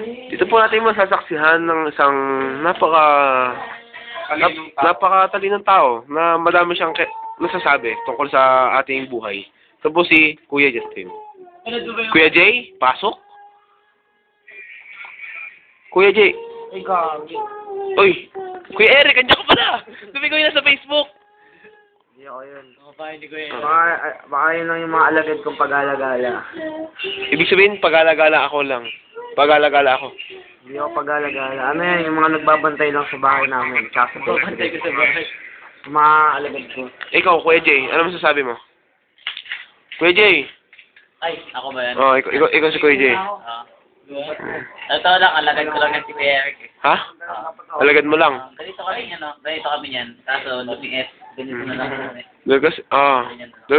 Dito po natin masasaksihan ng isang napakatalinong tao na madami siyang nasasabi tungkol sa ating buhay. Ito po si Kuya Justin. Kuya Jay, pasok. Kuya Jay. Uy, Kuya Eric, andyan ka pala. Sabi ko yun sa Facebook. Hindi ako yun. Hindi ko yun. Baka yun lang yung mga alagad kong pag-alagala. Ibig sabihin, pag-alagala ako lang. Pag-alagala ako. Hindi ako pag-alagala. Ano yan, yung mga nagbabantay lang sa bahay namin. Tsaka sa Bantay ko sa bahay. mga alagad ko. Ikaw, Kuya Jay, ano masasabi mo? Kuya Jay. Ay, ako ba yan? Oh, ikaw si Kuya Jay. Totoo lang, alagad ko lang yan si Kuya Eric. Ha? Alagad mo lang. Ganito kami yan, no? Ganito kami yan. Kaso, lumiit. Ganito na lang kami. Dahil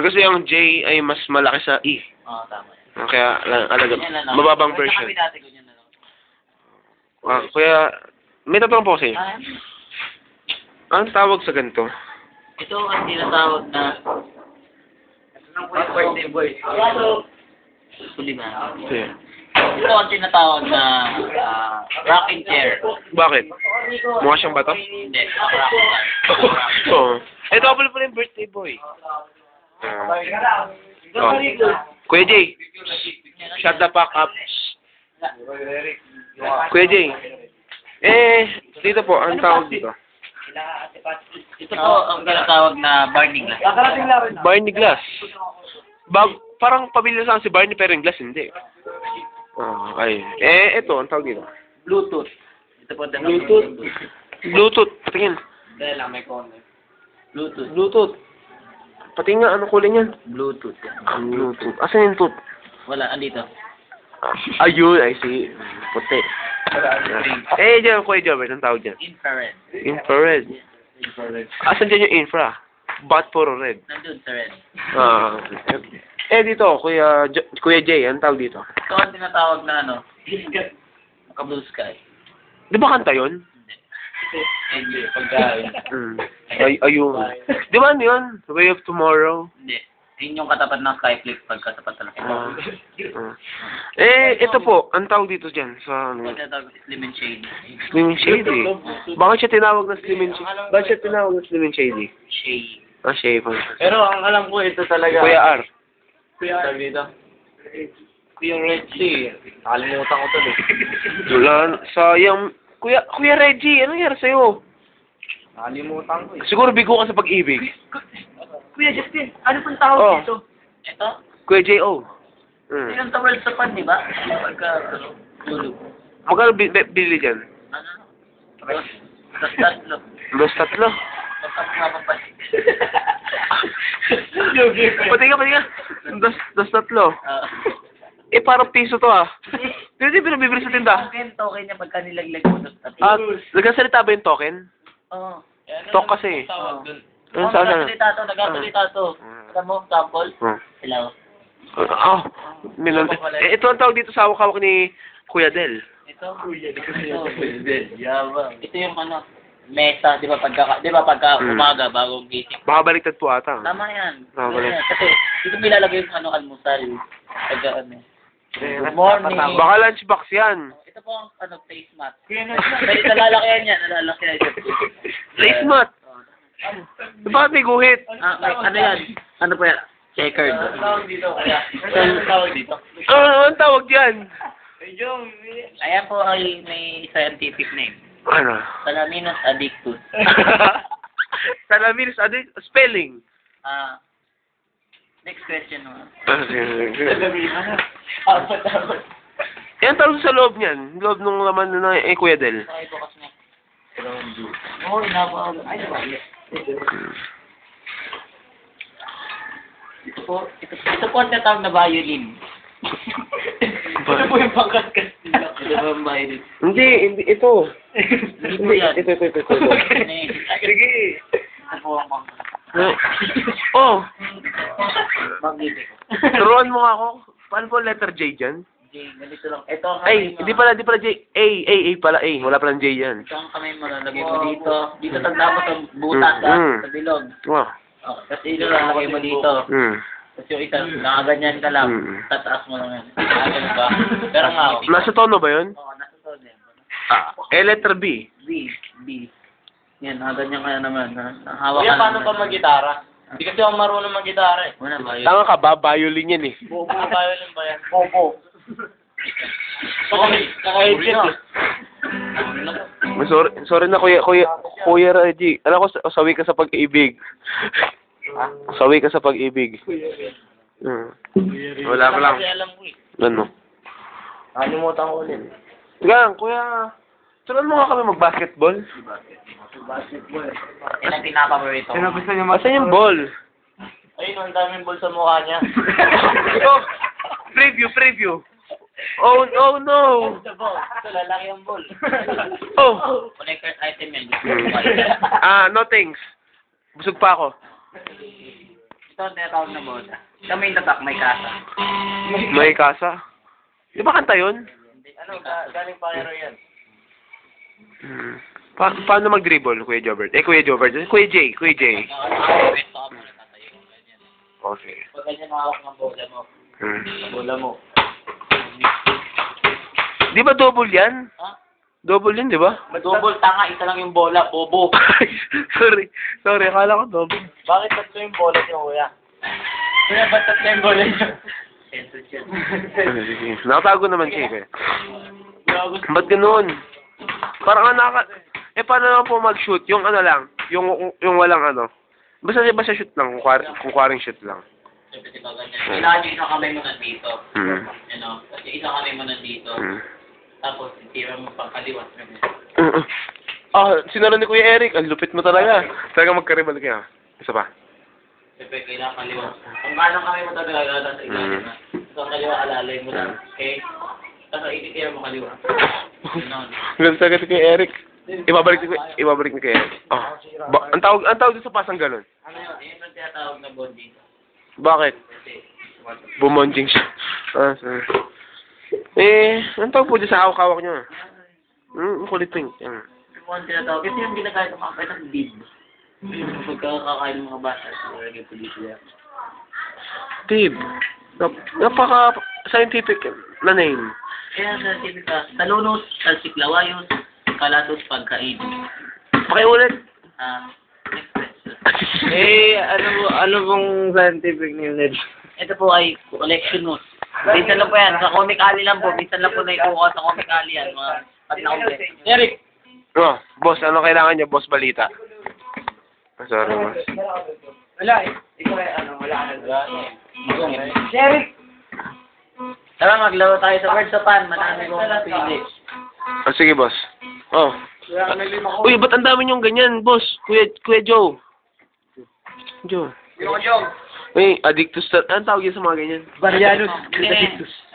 kasi ang J ay mas malaki sa E. Oo, tama yan. Kaya, alagad. Mababang version. Kami dati, ganyan na lang. Kuya, may tatanong po kasi. Anong tawag sa ganito? Ito ang tinatawag na birthday boy. Huli ba? Sige. Ito ang tinatawag na rocking chair. Bakit? Mukha siyang bato? Hindi, rocking chair. Oo. Eh, double pala yung birthday boy. Kuya Jay, shut the fuck up. Kuya Jay, dito po, ang tawag dito? Ito po ang tinatawag na Barney glass. Barney glass. Parang pamilya sa si Barney pero yung glass hindi. Ay. Ito, ang tawag dito? Bluetooth. Ito po ang Bluetooth. Patingin. Dahil lang may corner. Bluetooth. Bluetooth. Patingin nga, ano kulay niyan? Bluetooth. Bluetooth. Asan yung tooth? Wala, andito. Ayun, I see. Puti. Diyan, Kuya Jobert, ang tawag dyan? Infrared. Infrared. Asan dyan yung infra? Ba't puro red? Nandun sa red. Dito, Kuya Jay, ang tawag dito? Ito ang tinatawag na naka-blue sky. Di ba kanta yun? Hindi. Pagkain. Ayun. Di ba ano yun? Way of Tomorrow? Hindi. Yun yung katapat ng Skyflix pagkatapat talaga. Ito po, ang tawag dito dyan sa ano? Ito tinatawag Slim and Shady. Slim and Shady. Bakit siya tinawag na Slim and Shady? Bakit siya tinawag na Slim and Shady? Shady. Shady. Pero ang alam ko ito talaga. Kuya R. Kuya R dito. Kuya Reggie. Nakalimutan ko to eh. Wala, sayang. Kuya Reggie, anong nangyari sa'yo? Nakalimutan ko eh. Siguro bigo ka sa pag-ibig. Kuya Justin, ano pong tawag dito? Ito? Kuya J.O. Ilang tawag sa pan, di ba? Tulog. Magkano bili dyan? Ano? Tatlo. Tatlo. Pati ka. Tatlo. Parang piso to ah. Hindi pinabibili sa tinda. Token niya pagka nilaglag mo sa tatlo. Nagkasalita ba yung token? Oo. Talk kasi. Nagkasalita to. Alam mo, sample? Hello. Ito ang tawag dito sa hawak-hawak ni Kuya Del. Ito? Kuya Del. Yabang. Ito yung mesa, di ba pagka umaga bagong gising. Baka baliktad po ata. Tama yan. Kasi dito nilalagay yung almusal. Good morning. Baka lunchbox yan. Ito po ang face mat. Nalalakyan yan. Face mat? Bakit may guhit? Ano yan? Ano po yan? Checkered. Ano tawag dito? Ang tawag dyan? Ayan po ay may scientific name. Ano? Salaminos addictus. Salaminos addictus? Spelling? Next question mo. Yan tawag sa loob niyan. Loob ng laman na Kuya Del. Ay, bukas na. Oo, inabang. Ay, diba? Ito po ang tatawag na violin. Ito po yung pangkaskas nila. Ito po yung violin. Hindi, ito. Hindi po yan. Ito. Sige. Ito po ang pangkaskas. Magiging. Turuan mo nga ako. Paano po letter J dyan? J, ganito lang. Ito ang Ay, hindi pala J. A pala A. Wala palang J yan. Ito ang kamay mo lalagay mo dito. Dito tagtapos ang butas sa bilog. Wow. Kasi ito lalagay mo dito. Tapos yung isa, nakaganyan ka lang. Tataas mo lang yan. Ganun ba? Pero nga, nasa tono ba yun? Oo, nasa letter B. B. Yan, ganyan kaya naman. Hawak ka paano pa mag-gitara? Hindi kasi ako marunong mag-gitara eh. Wala ba yun? Tanga ka ba? Violin yan eh. Bobo na violin ba yan? Bobo. Kaka-headset eh. Sorry na Kuya Reggie. Alam ko, sawi ka sa pag-ibig. Sawi ka sa pag-ibig. Wala pa lang. Ano? Kalimutan ko ulit. Tigang, Kuya. Turuan mo nga kami mag-basketball. Yan ang pinapaborito. Asan yung ball? Ayun, ang daming ball sa mukha niya. Oh, preview. Oh no. The ball. Ito, lalaki ang ball. Oh. Connected item yan. No thanks. Busog pa ako. Ito ang tinatawag na ball. Kami yung tatak, may kasa. May kasa. Di ba kanta yun? Ano, galing Pangero yan. Paano mag-dribble, Kuya Jobert? Kuya Jobert. Kuya J. Okay. Pag ganyan nakawak ng bola mo. Bola mo. Di ba double yan? Ha? Double yun, di ba? Double tanga, isa lang yung bola, bobo. Sorry, akala ko double. Bakit tatlo yung bola niyo, kuya? Kuya, ba't tatlo yung bola niyo? Nakatago naman siya, eh. Ba't ganun? Parang paano naman po mag-shoot? Yung ano lang, yung walang ano. Basta shoot lang, kung kwaring shoot lang. Siyempre, di ba ganyan? Kailangan yung isang kamay mo nandito. Ano? Kasi isang kamay mo nandito. Tapos, titira mo pang kaliwas. Sinaro ni Kuya Eric. Ang lupit mo talaga. Talaga magkaribal kaya. Isa pa. Siyempre, kailangan kaliwas. Kung anong kamay mo talaga, nasa ilalim na. So, ang kaliwa, alalay mo lang. Okay? Tapos, ititira mo kaliwa. Ganun talaga ni Kuya Eric. Ibabalik ni Kuya Eric. Ang tawag din sa pasang ganun. Ano yun? Yun ang tinatawag na bonding. Bakit? Bumonjing siya. Sorry. Ang tawag po dyan sa hawak-hawak nyo? Kulit pink. Yung ang tinatawag. Kasi yung ginagaya ng mga kahit bib. Yung pagkakakain ng mga bata. Lagay po dito yan. Bib. Napaka-scientific na name. Kaya scientific ka. Talunos, talsiklawayos, kalatos, pagkain. Pakiulit. Next question. Ano bang scientific name nito? Ito po ay collection notes. Minsan lang po yan. Sa Comic Alley lang po. Minsan lang po naikuha sa Comic Alley yan. Mga patnakomple. Eric! Boss, ano kailangan niyo? Boss, balita. Sorry, boss. Wala eh. Ikaw ay wala ka Eric! Tara, maglaro tayo sa Words of Pan. Manami ko ng pili. Sige, boss. Uy, ba't ang dami niyong ganyan, boss? Kuya Joe. Uy, addictus. Anong tawag yun sa mga ganyan? Varianos.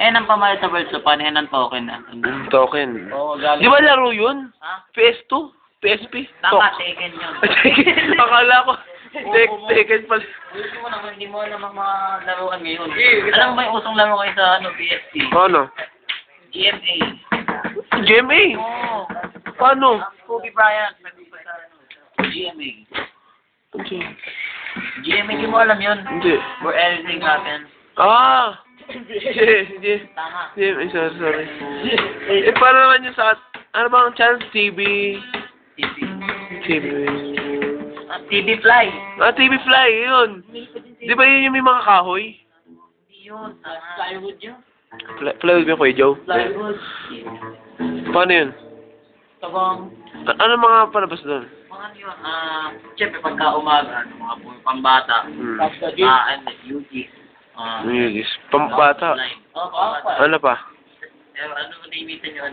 Ayan ang pamalit sa Words of Pan. Ayan ang token na. Token. Oo, galing. Di ba laro yun? Ha? PS2? PSP? Tama, Taken yun. Akala ko. Taken pala. Hindi mo naman mga laruan ngayon. Alam mo ba yung usong laro kayo sa PSP? Ano? GMA. GMA? Oo. Paano? Kobe Bryant. GMA. GMA, hindi mo alam yun? Hindi. Where everything happens. Hindi. Tama. Sorry. Paano naman yung sa... Ano bang channel? TV. TV Fly. TV Fly, yun. Di ba yun yung may mga kahoy? Hindi yun. Plywood yun. Plywood ba yung Kuya Joe? Plywood. Paano yun? Tabang. Ano mga palabas doon? Mga ano yun? Siyempre pagka umaga, mga pambata. And Yuki. Yugis. Pambata. Pambata. Ano pa? Ano ba naimitan nyo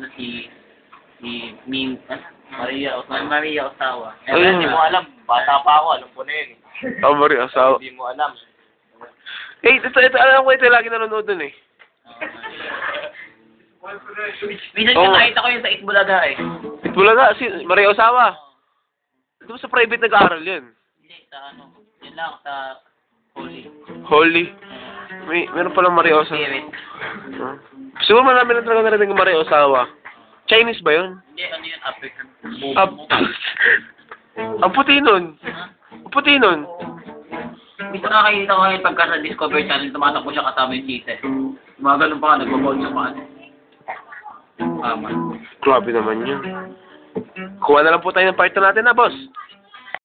Maria Osawa. Ayun. Hindi mo alam. Bata pa ako. Alam ko na yun. Maria Osawa. Hindi mo alam. Ito, alam ko ito lagi nanonood dun eh. Minsan yung nakita ko yun sa Itbulaga eh. Itbulaga? Maria Osawa? Ito ba sa private nag-aaral yun? Hindi, sa ano. Yun lang, sa Holy? Meron palang Maria Osawa. Spirit. Siguro marami na talaga narinig ng Maria Osawa. Chinese ba yun? Hindi, ano yun, African. Ang puti nun. Ang puti nun. Minsan nakakita ko ngayon pagka sa Discovery Channel, tumatakbo siya kasama yung tite. Mga ganun pa nga, nagbabawal sa paan. Tama. Grabe naman yun. Kuha na lang po tayo ng part 2 natin na, boss.